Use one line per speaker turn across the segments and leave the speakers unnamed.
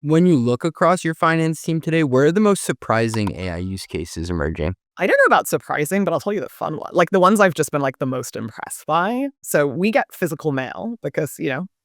When you look across your finance team today, where are the most surprising AI use cases emerging?
I don't know about surprising, but I'll tell you the fun one. Like the ones I've just been like the most impressed by. So we get physical mail because,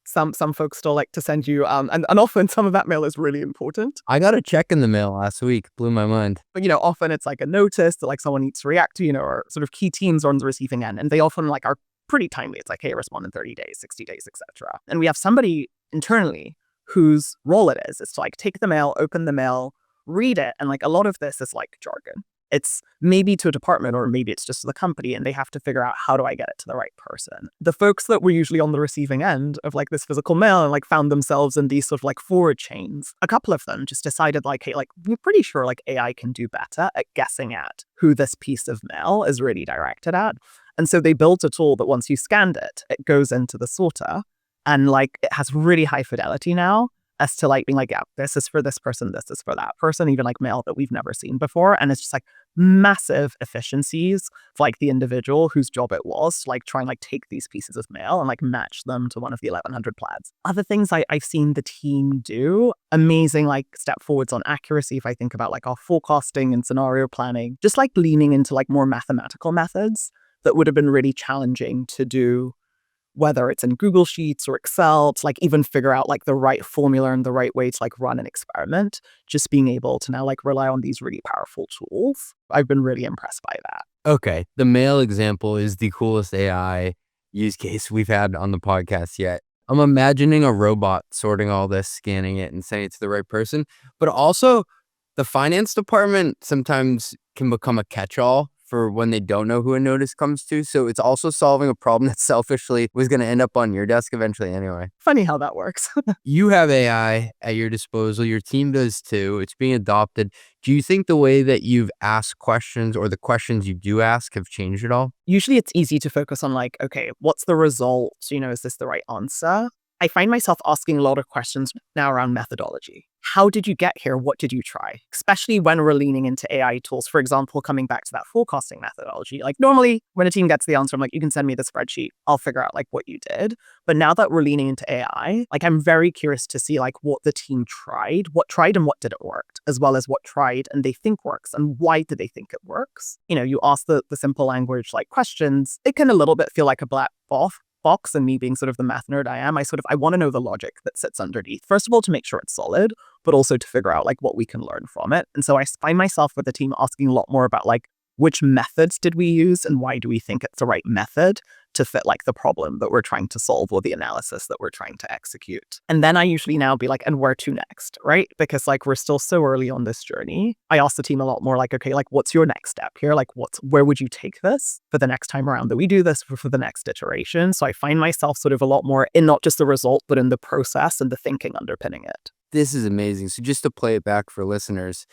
some folks still like to send you and often some of that mail is really important.
I got a check in the mail last week. Blew my mind.
But often it's like a notice that like someone needs to react to, or sort of key teams are on the receiving end. And they often like are pretty timely. It's like, hey, respond in 30 days, 60 days, etc. And we have somebody internally whose role it is to like take the mail, open the mail, read it. And like a lot of this is like jargon. It's maybe to a department or maybe it's just to the company and they have to figure out how do I get it to the right person. The folks that were usually on the receiving end of like this physical mail and like found themselves in these sort of like forward chains. A couple of them just decided like, hey, like we're pretty sure like AI can do better at guessing at who this piece of mail is really directed at. And so they built a tool that once you scanned it, it goes into the sorter and like it has really high fidelity now as to like being like, yeah, this is for this person, this is for that person, even like mail that we've never seen before. And it's just like massive efficiencies for like the individual whose job it was to like try and like take these pieces of mail and like match them to one of the 1100 plaids. Other things I've seen the team do, amazing like step forwards on accuracy. If I think about like our forecasting and scenario planning, just like leaning into like more mathematical methods that would have been really challenging to do, whether it's in Google Sheets or Excel, to like even figure out like the right formula and the right way to like run an experiment, just being able to now like rely on these really powerful tools. I've been really impressed by that.
Okay. The mail example is the coolest AI use case we've had on the podcast yet. I'm imagining a robot sorting all this, scanning it, and sending it to the right person. But also, the finance department sometimes can become a catch-all for when they don't know who a notice comes to. So it's also solving a problem that selfishly was going to end up on your desk eventually anyway.
Funny how that works.
You have AI at your disposal. Your team does too. It's being adopted. Do you think the way that you've asked questions or the questions you do ask have changed at all?
Usually it's easy to focus on like, okay, what's the result? Is this the right answer? I find myself asking a lot of questions now around methodology. How did you get here? What did you try? Especially when we're leaning into AI tools, for example, coming back to that forecasting methodology. Like normally when a team gets the answer, I'm like, you can send me the spreadsheet. I'll figure out like what you did. But now that we're leaning into AI, like I'm very curious to see like what the team tried and what didn't work, as well as what tried and they think works and why do they think it works. You ask the simple language like questions, it can a little bit feel like a black box, and me being sort of the math nerd I am, I want to know the logic that sits underneath. First of all, to make sure it's solid, but also to figure out like what we can learn from it. And so I find myself with the team asking a lot more about like which methods did we use and why do we think it's the right method to fit like the problem that we're trying to solve or the analysis that we're trying to execute. And then I usually now be like, and where to next, right? Because like we're still so early on this journey. I ask the team a lot more like, okay, like what's your next step here? Like where would you take this for the next time around that we do this for the next iteration? So I find myself sort of a lot more in not just the result, but in the process and the thinking underpinning it.
This is amazing. So just to play it back for listeners,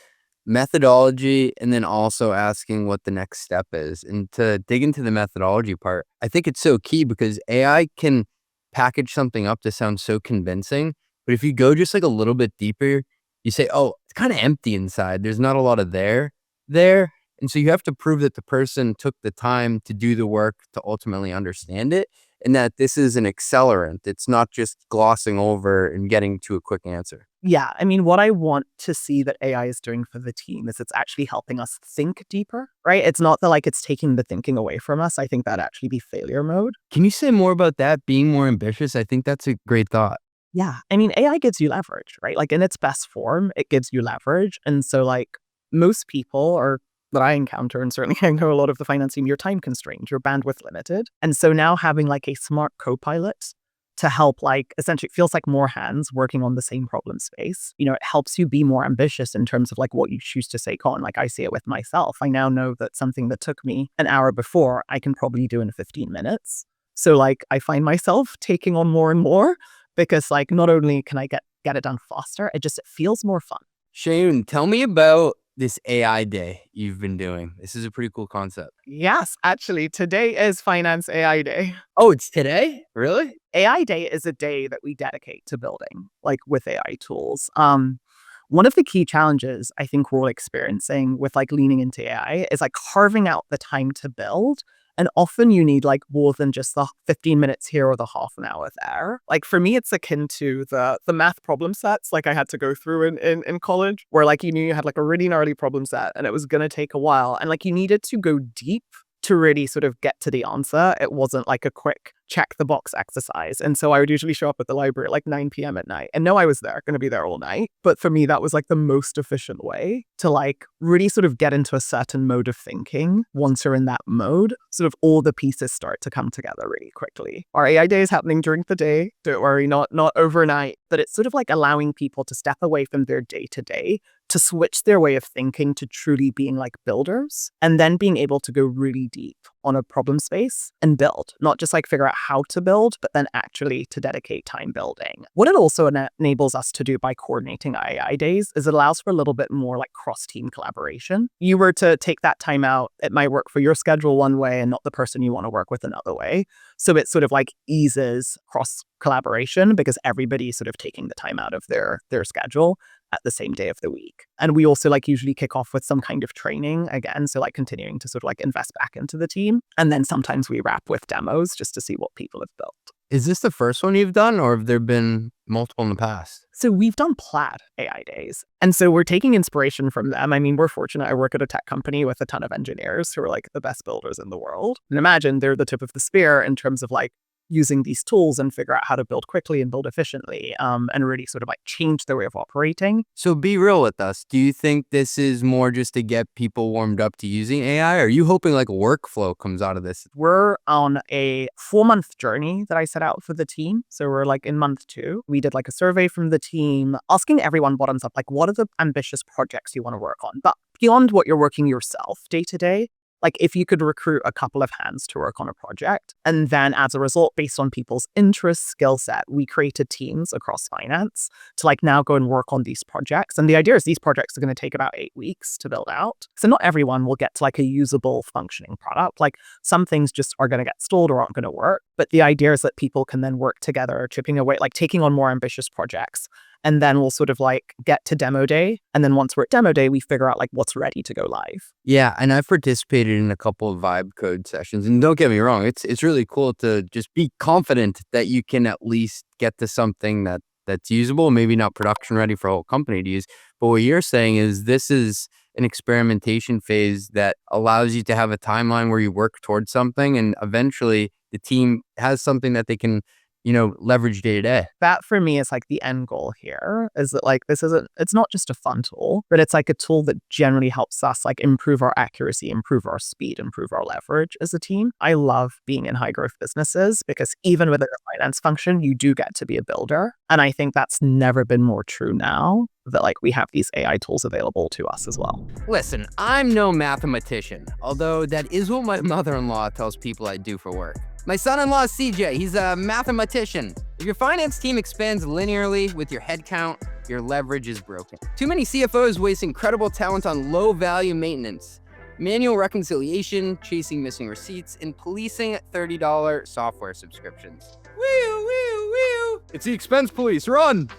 methodology and then also asking what the next step is. And to dig into the methodology part, I think it's so key because AI can package something up to sound so convincing. But if you go just like a little bit deeper, you say, oh, it's kind of empty inside. There's not a lot of there. And so you have to prove that the person took the time to do the work to ultimately understand it and that this is an accelerant. It's not just glossing over and getting to a quick answer.
Yeah, I mean, what I want to see that AI is doing for the team is it's actually helping us think deeper, right? It's not that like it's taking the thinking away from us. I think that'd actually be failure mode.
Can you say more about that, being more ambitious? I think that's a great thought.
Yeah, I mean, AI gives you leverage, right? Like in its best form, it gives you leverage. And so like most people or that I encounter, and certainly I know a lot of the finance team, you're time constrained, you're bandwidth limited. And so now having like a smart co-pilot to help, like, essentially it feels like more hands working on the same problem space. It helps you be more ambitious in terms of like what you choose to take on. Like I see it with myself. I now know that something that took me an hour before, I can probably do in 15 minutes. So like I find myself taking on more and more because like not only can I get it done faster, it feels more fun.
Seun, tell me about this AI day you've been doing. This is a pretty cool concept.
Yes, actually, today is Finance AI Day.
Oh, it's today? Really?
AI Day is a day that we dedicate to building, like with AI tools. One of the key challenges I think we're all experiencing with like leaning into AI is like carving out the time to build And often you need like more than just the 15 minutes here or the half an hour there. Like for me, it's akin to the math problem sets like I had to go through in college, where like you knew you had like a really gnarly problem set and it was going to take a while. And like you needed to go deep to really sort of get to the answer. It wasn't like a quick check the box exercise. And so I would usually show up at the library at like 9 p.m. at night. And no, I was there, going to be there all night. But for me, that was like the most efficient way to like really sort of get into a certain mode of thinking. Once you're in that mode, sort of all the pieces start to come together really quickly. Our AI day is happening during the day. Don't worry, not overnight. But it's sort of like allowing people to step away from their day to day, to switch their way of thinking to truly being like builders, and then being able to go really deep on a problem space and build, not just like figure out how to build, but then actually to dedicate time building. What it also enables us to do by coordinating AI days is it allows for a little bit more like cross-team collaboration. You were to take that time out, it might work for your schedule one way and not the person you want to work with another way. So it sort of like eases cross collaboration because everybody's sort of taking the time out of their schedule at the same day of the week. And we also like usually kick off with some kind of training again. So like continuing to sort of like invest back into the team. And then sometimes we wrap with demos just to see what people have built.
Is this the first one you've done, or have there been multiple in the past?
So we've done Plaid AI days. And so we're taking inspiration from them. I mean, we're fortunate. I work at a tech company with a ton of engineers who are like the best builders in the world. And imagine they're the tip of the spear in terms of like using these tools and figure out how to build quickly and build efficiently, and really sort of like change their way of operating.
So be real with us. Do you think this is more just to get people warmed up to using AI? Or are you hoping like a workflow comes out of this?
We're on a 4-month journey that I set out for the team. So we're like in month 2. We did like a survey from the team asking everyone bottoms up, like what are the ambitious projects you want to work on? But beyond what you're working yourself day to day, like if you could recruit a couple of hands to work on a project, and then as a result, based on people's interests, skill set, we created teams across finance to like now go and work on these projects. And the idea is these projects are going to take about 8 weeks to build out. So not everyone will get to like a usable functioning product. Like some things just are going to get stalled or aren't going to work. But the idea is that people can then work together, chipping away, like taking on more ambitious projects. And then we'll sort of like get to demo day. And then once we're at demo day, we figure out like what's ready to go live.
Yeah, and I've participated in a couple of vibe code sessions. And don't get me wrong, it's really cool to just be confident that you can at least get to something that's usable, maybe not production ready for a whole company to use. But what you're saying is this is an experimentation phase that allows you to have a timeline where you work towards something, and eventually the team has something that they can leverage day to day.
That for me is like the end goal here, is that like it's not just a fun tool, but it's like a tool that generally helps us like improve our accuracy, improve our speed, improve our leverage as a team. I love being in high growth businesses because even within a finance function, you do get to be a builder. And I think that's never been more true now that like we have these AI tools available to us as well.
Listen, I'm no mathematician, although that is what my mother-in-law tells people I do for work. My son-in-law is CJ, he's a mathematician. If your finance team expands linearly with your headcount, your leverage is broken. Too many CFOs waste incredible talent on low-value maintenance, manual reconciliation, chasing missing receipts, and policing $30 software subscriptions. Woo, woo, woo! It's the expense police, run!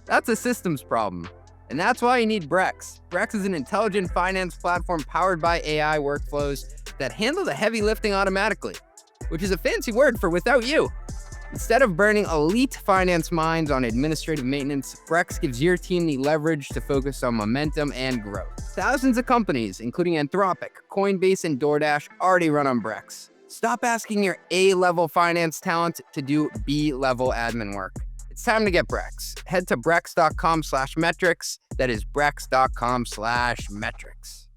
That's a systems problem. And that's why you need Brex. Brex is an intelligent finance platform powered by AI workflows that handle the heavy lifting automatically, which is a fancy word for without you. Instead of burning elite finance minds on administrative maintenance, Brex gives your team the leverage to focus on momentum and growth. Thousands of companies, including Anthropic, Coinbase, and DoorDash, already run on Brex. Stop asking your A-level finance talent to do B-level admin work. It's time to get Brex. Head to brex.com/metrics. That is brex.com/metrics.